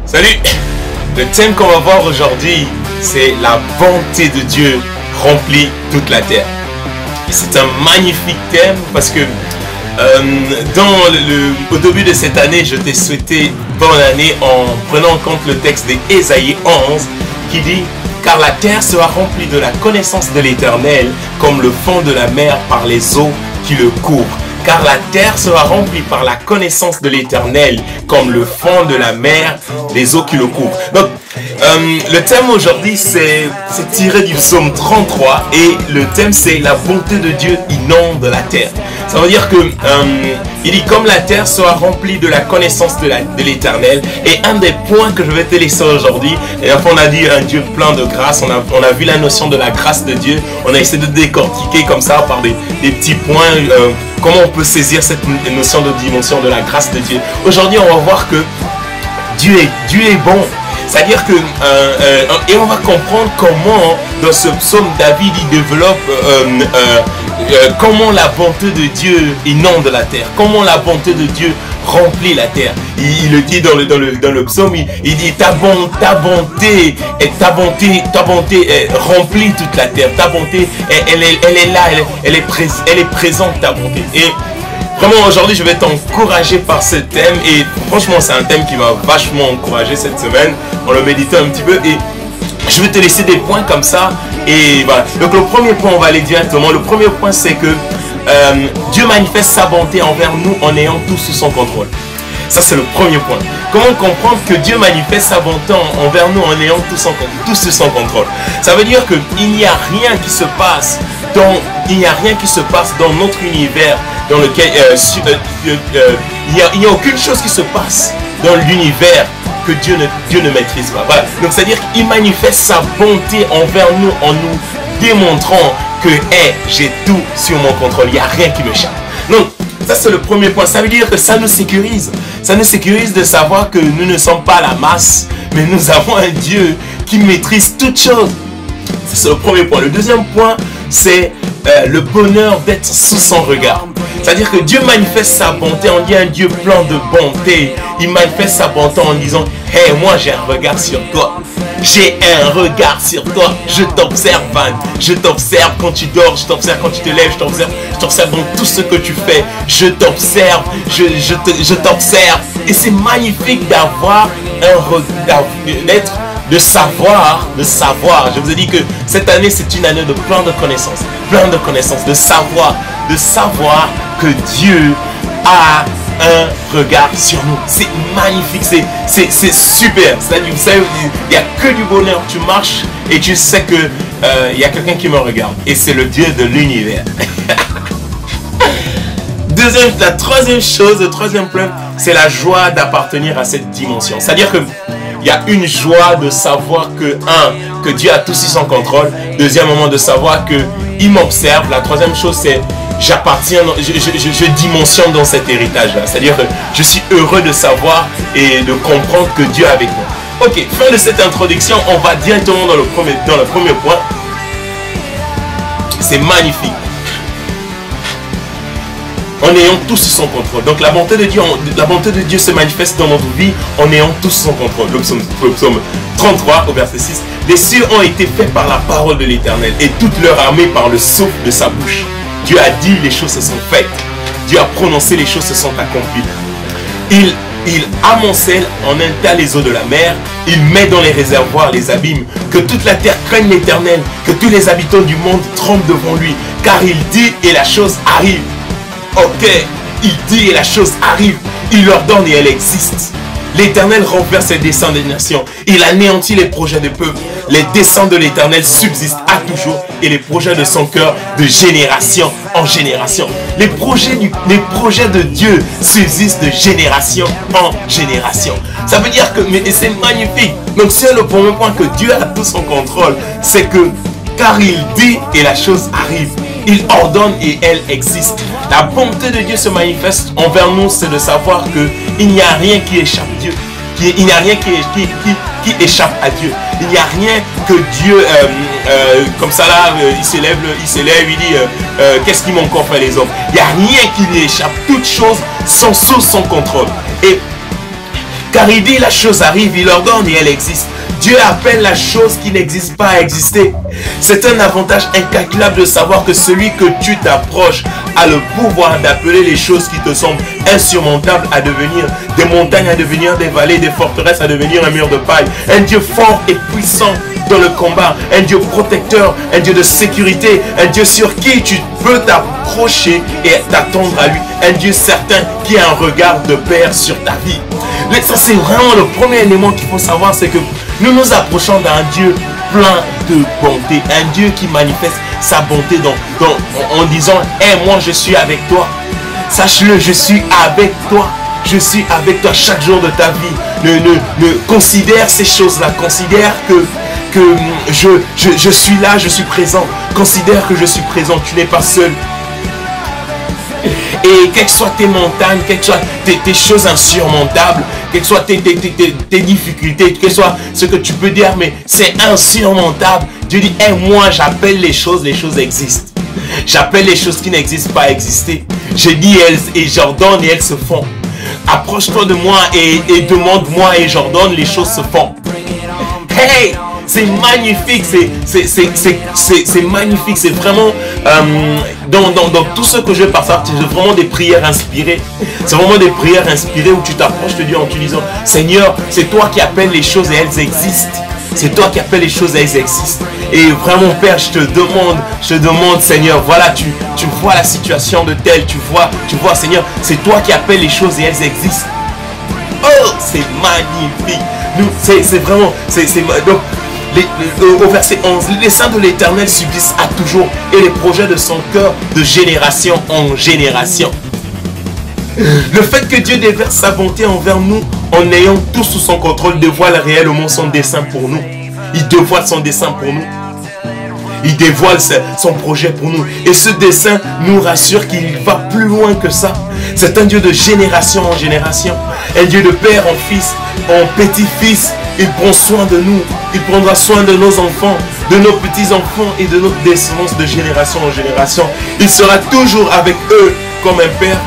Salut! Le thème qu'on va voir aujourd'hui, c'est la bonté de Dieu remplit toute la terre. C'est un magnifique thème parce que au début de cette année, je t'ai souhaité bonne année en prenant en compte le texte d'Ésaïe 11 qui dit « Car la terre sera remplie de la connaissance de l'Éternel comme le fond de la mer par les eaux qui le couvrent. » Car la terre sera remplie par la connaissance de l'Éternel, comme le fond de la mer, les eaux qui le couvrent. Donc, le thème aujourd'hui, c'est tiré du psaume 33, et le thème, c'est la bonté de Dieu inonde la terre. Ça veut dire que, il dit, comme la terre sera remplie de la connaissance de l'Éternel, et un des points que je vais te laisser aujourd'hui, et après on a dit un Dieu plein de grâce, on a vu la notion de la grâce de Dieu, on a essayé de décortiquer comme ça par des petits points, comment on peut saisir cette notion de dimension de la grâce de Dieu. Aujourd'hui, on va voir que Dieu est bon. C'est-à-dire que, et on va comprendre comment, dans ce psaume, David, il développe comment la bonté de Dieu inonde la terre, comment la bonté de Dieu remplit la terre. Il le dit dans le psaume, il dit ta bonté remplit toute la terre. Ta bonté, elle est là, elle est présente, ta bonté. Et vraiment aujourd'hui je vais t'encourager par ce thème, et franchement c'est un thème qui m'a vachement encouragé cette semaine. On le méditait un petit peu et je vais te laisser des points comme ça. Et voilà. Donc le premier point, on va aller directement. Le premier point, c'est que Dieu manifeste sa bonté envers nous en ayant tout sous son contrôle. Ça c'est le premier point. Comment comprendre que Dieu manifeste sa bonté envers nous en ayant tout sous son contrôle? Ça veut dire qu'il n'y a rien qui se passe dans notre univers dans lequel il n'y a aucune chose qui se passe dans l'univers que Dieu ne maîtrise pas. Voilà. Donc c'est-à-dire qu'il manifeste sa bonté envers nous en nous démontrant que j'ai tout sur mon contrôle, il n'y a rien qui m'échappe. Donc ça c'est le premier point. Ça veut dire que ça nous sécurise. Ça nous sécurise de savoir que nous ne sommes pas la masse, mais nous avons un Dieu qui maîtrise toutes choses. C'est le premier point. Le deuxième point, c'est le bonheur d'être sous son regard. C'est-à-dire que Dieu manifeste sa bonté, on dit un Dieu plein de bonté. Il manifeste sa bonté en disant « Hey, moi j'ai un regard sur toi. J'ai un regard sur toi. Je t'observe, Van. Je t'observe quand tu dors, je t'observe quand tu te lèves, je t'observe dans tout ce que tu fais. Je t'observe, je t'observe. » Et c'est magnifique d'avoir un regard, de savoir. Je vous ai dit que cette année, c'est une année de plein de connaissances, de savoir que Dieu a un regard sur nous. C'est magnifique, c'est super. C'est-à-dire, vous savez, il n'y a que du bonheur. Tu marches et tu sais que il y a quelqu'un qui me regarde. Et c'est le Dieu de l'univers. La troisième chose, le troisième point, c'est la joie d'appartenir à cette dimension. C'est-à-dire que il y a une joie de savoir que Dieu a tout sous son contrôle. Deuxièmement, de savoir qu'il m'observe. La troisième chose, c'est j'appartiens, je dimensionne dans cet héritage-là. C'est-à-dire que je suis heureux de savoir et de comprendre que Dieu est avec moi. Ok, fin de cette introduction, on va directement dans le premier point. C'est magnifique. En ayant tout sous son contrôle. Donc la bonté de Dieu se manifeste dans notre vie en ayant tout sous son contrôle. Le psaume 33 au verset 6. Les cieux ont été faits par la parole de l'Éternel et toute leur armée par le souffle de sa bouche. Dieu a dit, les choses se sont faites. Dieu a prononcé, les choses se sont accomplies. Il amoncelle en un tas les eaux de la mer. Il met dans les réservoirs les abîmes. Que toute la terre craigne l'Éternel. Que tous les habitants du monde tremblent devant lui. Car il dit et la chose arrive. Ok, il dit et la chose arrive. Il ordonne et elle existe. L'Éternel renverse ses desseins des nations. Il anéantit les projets des peuples. Les desseins de l'Éternel subsistent à toujours et les projets de son cœur de génération en génération. Les projets de Dieu subsistent de génération en génération. Ça veut dire que, mais c'est magnifique. Donc c'est le premier point, que Dieu a tout son contrôle. C'est que, car il dit et la chose arrive. Il ordonne et elle existe. La bonté de Dieu se manifeste envers nous, c'est de savoir qu'il n'y a rien qui échappe à Dieu. Il n'y a rien qui échappe à Dieu. Il n'y a rien que Dieu, comme ça là, il s'élève, il dit, qu'est-ce qui m'ont encore fait les hommes? Il n'y a rien qui lui échappe. Toutes choses sont sous son contrôle. Et Car il dit la chose arrive, il ordonne et elle existe. Dieu appelle la chose qui n'existe pas à exister. C'est un avantage incalculable de savoir que celui que tu t'approches a le pouvoir d'appeler les choses qui te semblent insurmontables à devenir des montagnes, à devenir des vallées, des forteresses, à devenir un mur de paille. Un Dieu fort et puissant dans le combat, un Dieu protecteur, un Dieu de sécurité, un Dieu sur qui tu peux t'approcher et t'attendre à lui, un Dieu certain qui a un regard de père sur ta vie. Ça, c'est vraiment le premier élément qu'il faut savoir, c'est que nous nous approchons d'un Dieu plein de bonté, un Dieu qui manifeste sa bonté en disant « Hey, moi je suis avec toi, sache-le, je suis avec toi. Je suis avec toi chaque jour de ta vie. » Considère ces choses-là, considère que je suis là, je suis présent. Considère que je suis présent, tu n'es pas seul. Et quelles que soient tes montagnes, quelles que soient tes choses insurmontables, quelles que soient tes difficultés, quelles que soient ce que tu peux dire, mais c'est insurmontable. Dieu dit, hey, moi j'appelle les choses existent. J'appelle les choses qui n'existent pas à exister. Je dis et j'ordonne et elles se font. Approche-toi de moi et demande-moi et j'ordonne, les choses se font. Hey! C'est magnifique, c'est magnifique, c'est vraiment dans tout ce que je partage, c'est vraiment des prières inspirées. C'est vraiment des prières inspirées où tu t'approches de Dieu en te disant, Seigneur, c'est toi qui appelles les choses et elles existent. C'est toi qui appelles les choses et elles existent. Et vraiment, Père, je te demande, Seigneur, voilà, tu vois la situation de tel, tu vois, Seigneur, c'est toi qui appelles les choses et elles existent. Oh, c'est magnifique. C'est vraiment, donc, au verset 11, les saints de l'Éternel subsistent à toujours et les projets de son cœur de génération en génération. Le fait que Dieu déverse sa bonté envers nous en ayant tout sous son contrôle dévoile réellement son dessein pour nous. Il dévoile son dessein pour nous. Il dévoile son projet pour nous. Et ce dessein nous rassure qu'il va plus loin que ça. C'est un Dieu de génération en génération. Un Dieu de père en fils, en petit-fils. Il prend soin de nous. Il prendra soin de nos enfants, de nos petits-enfants et de notre descendance de génération en génération. Il sera toujours avec eux comme un père.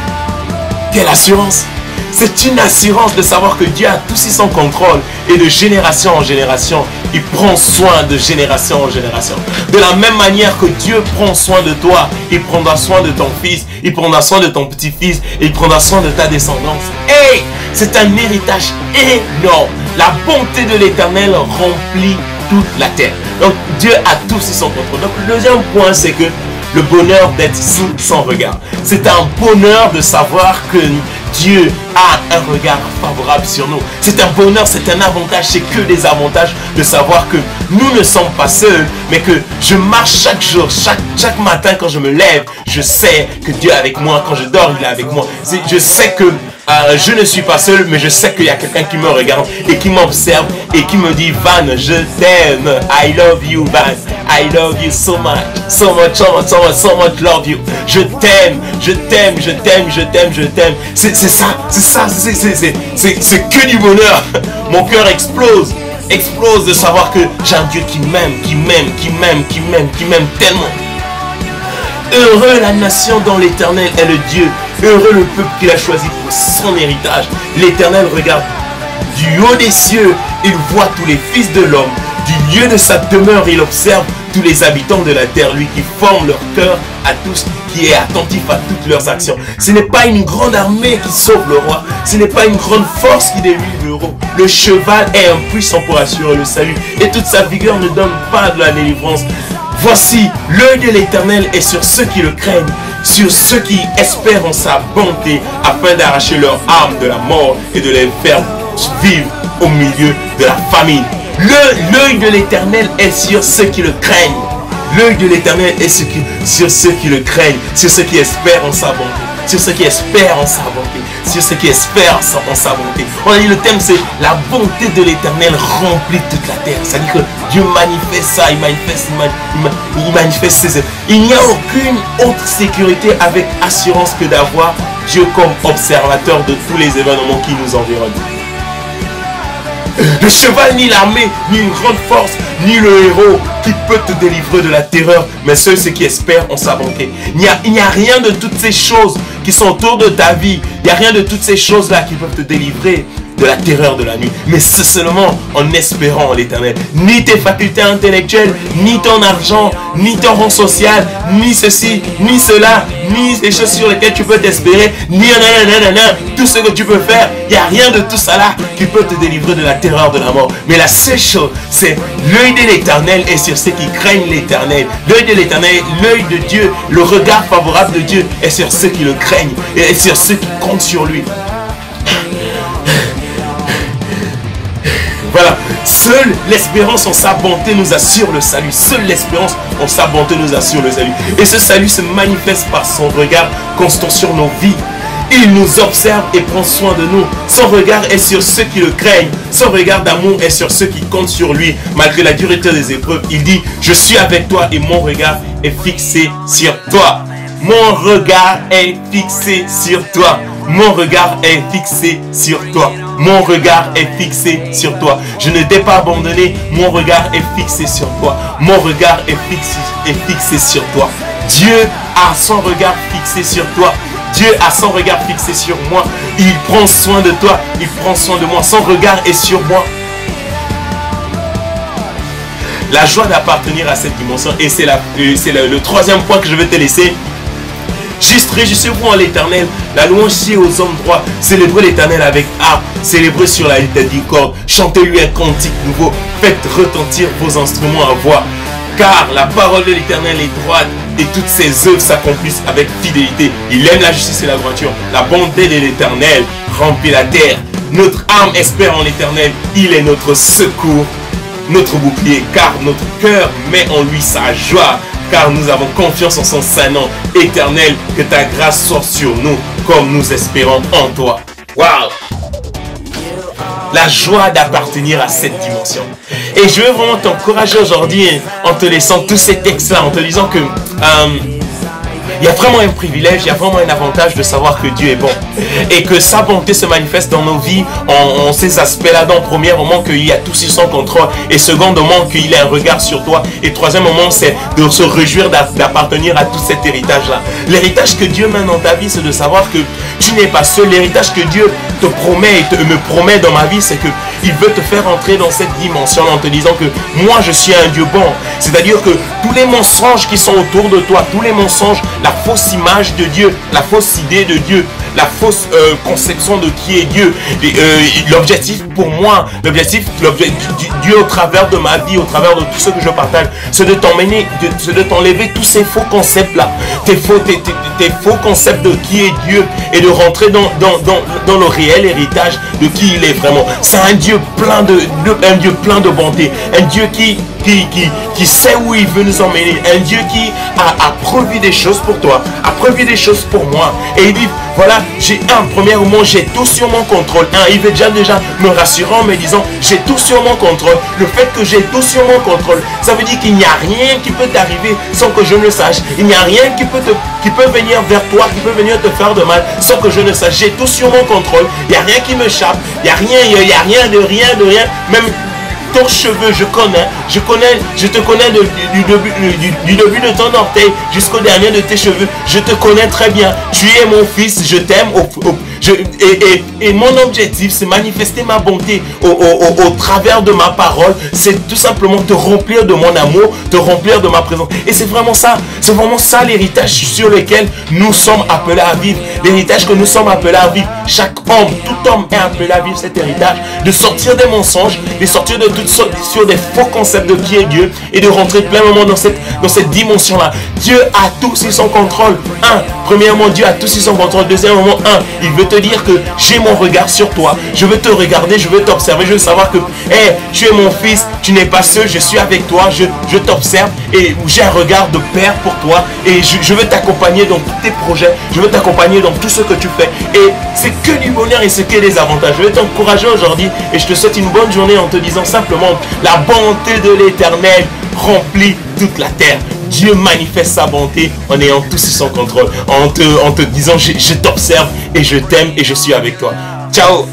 Quelle assurance! C'est une assurance de savoir que Dieu a tout sous son contrôle et de génération en génération, il prend soin de génération en génération. De la même manière que Dieu prend soin de toi, il prendra soin de ton fils, il prendra soin de ton petit-fils et il prendra soin de ta descendance. Hey, c'est un héritage énorme. La bonté de l'Éternel remplit toute la terre. Donc Dieu a tout sous son contrôle. Donc le deuxième point, c'est que le bonheur d'être sous son regard. C'est un bonheur de savoir que Dieu a un regard favorable sur nous. C'est un bonheur, c'est un avantage, c'est que des avantages de savoir que nous ne sommes pas seuls, mais que je marche chaque jour, chaque matin quand je me lève, je sais que Dieu est avec moi. Quand je dors, il est avec moi. Je sais que je ne suis pas seul, mais je sais qu'il y a quelqu'un qui me regarde et qui m'observe et qui me dit, Van, je t'aime. I love you, Van. I love you so much. So much, so much, so much, so much love you. Je t'aime, je t'aime, je t'aime, je t'aime, je t'aime. C'est que du bonheur. Mon cœur explose de savoir que j'ai un Dieu qui m'aime, qui m'aime tellement. Heureux la nation dont l'Éternel est le Dieu. Heureux le peuple qu'il a choisi pour son héritage. L'Éternel regarde du haut des cieux. Il voit tous les fils de l'homme. Du lieu de sa demeure, il observe tous les habitants de la terre. Lui qui forme leur cœur à tous, qui est attentif à toutes leurs actions. Ce n'est pas une grande armée qui sauve le roi. Ce n'est pas une grande force qui délivre le héros. Le cheval est impuissant pour assurer le salut. Et toute sa vigueur ne donne pas de la délivrance. Voici, l'œil de l'Éternel est sur ceux qui le craignent, sur ceux qui espèrent en sa bonté, afin d'arracher leur âme de la mort et de les faire vivre au milieu de la famine. L'œil de l'Éternel est sur ceux qui le craignent. L'œil de l'Éternel est sur ceux qui le craignent, sur ceux qui espèrent en sa bonté. Sur ceux qui espèrent en sa bonté. Sur ceux qui espèrent en sa bonté. On a dit le thème c'est la bonté de l'Éternel remplit toute la terre. C'est-à-dire que Dieu manifeste ça, il manifeste ses œuvres. Il n'y a aucune autre sécurité avec assurance que d'avoir Dieu comme observateur de tous les événements qui nous environnent. Le cheval, ni l'armée, ni une grande force, ni le héros qui peut te délivrer de la terreur, mais ceux qui espèrent en sa bonté. Il n'y a rien de toutes ces choses qui sont autour de ta vie. Il n'y a rien de toutes ces choses-là qui peuvent te délivrer de la terreur de la nuit. Mais c'est seulement en espérant en l'Éternel. Ni tes facultés intellectuelles, ni ton argent, ni ton rang social, ni ceci, ni cela, ni les choses sur lesquelles tu peux t'espérer, ni tout ce que tu peux faire. Il n'y a rien de tout ça là qui peut te délivrer de la terreur de la mort. Mais la seule chose, c'est l'œil de l'Éternel est sur ceux qui craignent l'Éternel. L'œil de l'Éternel, l'œil de Dieu, le regard favorable de Dieu est sur ceux qui le craignent et sur ceux qui comptent sur lui. Voilà, seule l'espérance en sa bonté nous assure le salut. Seule l'espérance en sa bonté nous assure le salut. Et ce salut se manifeste par son regard constant sur nos vies. Il nous observe et prend soin de nous. Son regard est sur ceux qui le craignent. Son regard d'amour est sur ceux qui comptent sur lui. Malgré la dureté des épreuves, il dit, je suis avec toi et mon regard est fixé sur toi. Mon regard est fixé sur toi. Mon regard est fixé sur toi. Mon regard est fixé sur toi. Je ne t'ai pas abandonné. Mon regard est fixé sur toi. Mon regard est fixé sur toi. Dieu a son regard fixé sur toi. Dieu a son regard fixé sur moi. Il prend soin de toi. Il prend soin de moi. Son regard est sur moi. La joie d'appartenir à cette dimension. Et c'est le troisième point que je vais te laisser. Juste réjouissez-vous en l'Éternel. La louange c'est aux hommes droits. Célébrez l'Éternel avec harpe. Célébrez sur la corde. Chantez-lui un cantique nouveau. Faites retentir vos instruments à voix. Car la parole de l'Éternel est droite et toutes ses œuvres s'accomplissent avec fidélité. Il aime la justice et la droiture. La bonté de l'Éternel remplit la terre. Notre âme espère en l'Éternel. Il est notre secours, notre bouclier. Car notre cœur met en lui sa joie. Car nous avons confiance en son saint nom. Éternel, que ta grâce soit sur nous, comme nous espérons en toi. Waouh! La joie d'appartenir à cette dimension. Et je veux vraiment t'encourager aujourd'hui en te laissant tous ces textes-là, en te disant que il y a vraiment un privilège, il y a vraiment un avantage de savoir que Dieu est bon. Et que sa bonté se manifeste dans nos vies en ces aspects-là. Dans premier moment, qu'il y a tout sur son contrôle. Et secondement, qu'il a un regard sur toi. Et troisième moment, c'est de se réjouir d'appartenir à tout cet héritage-là. L'héritage que Dieu met dans ta vie, c'est de savoir que tu n'es pas seul. L'héritage que Dieu te promet et me promet dans ma vie, c'est que il veut te faire entrer dans cette dimension en te disant que moi, je suis un Dieu bon. C'est-à-dire que tous les mensonges qui sont autour de toi, tous les mensonges, la fausse image de Dieu, la fausse idée de Dieu, la fausse conception de qui est Dieu. L'objectif pour moi, l'objectif Dieu au travers de ma vie, au travers de tout ce que je partage, c'est de t'emmener, c'est de t'enlever tous ces faux concepts-là, tes faux concepts de qui est Dieu et de rentrer dans le réel héritage de qui il est vraiment. C'est un Dieu plein de bonté, un Dieu qui sait où il veut nous emmener, un Dieu qui a prévu des choses pour toi, a prévu des choses pour moi. Et il dit, voilà, premièrement, j'ai tout sur mon contrôle. Il veut déjà me rassurer en me disant, j'ai tout sur mon contrôle. Le fait que j'ai tout sur mon contrôle, ça veut dire qu'il n'y a rien qui peut t'arriver sans que je ne le sache. Il n'y a rien qui peut venir vers toi, qui peut venir te faire de mal sans que je ne sache. J'ai tout sur mon contrôle. Il n'y a rien qui m'échappe. Il n'y a rien de rien. Même ton cheveu, je te connais du début de ton orteil jusqu'au dernier de tes cheveux. Je te connais très bien. Tu es mon fils, je t'aime. Et mon objectif, c'est manifester ma bonté au travers de ma parole. C'est tout simplement te remplir de mon amour, te remplir de ma présence. Et c'est vraiment ça l'héritage sur lequel nous sommes appelés à vivre. L'héritage que nous sommes appelés à vivre. Chaque homme, tout homme est appelé à vivre cet héritage. De sortir des mensonges, de sortir de toutes sortes sur des faux concepts de qui est Dieu et de rentrer pleinement dans cette dimension-là. Dieu a tout sous son contrôle. Premièrement, Dieu a tout sous son contrôle. Deuxièmement, il veut te dire que j'ai mon regard sur toi. Je veux te regarder, je veux t'observer. Je veux savoir que tu es mon fils, tu n'es pas seul, je suis avec toi, je t'observe et j'ai un regard de père pour toi. Et je veux t'accompagner dans tous tes projets. Je veux t'accompagner dans tout ce que tu fais. Et c'est que du bonheur et c'est que des avantages. Je vais t'encourager aujourd'hui et je te souhaite une bonne journée en te disant simplement la bonté de l'Éternel remplit toute la terre. Dieu manifeste sa bonté en ayant tout sous son contrôle, en te disant je t'observe et je t'aime et je suis avec toi. Ciao.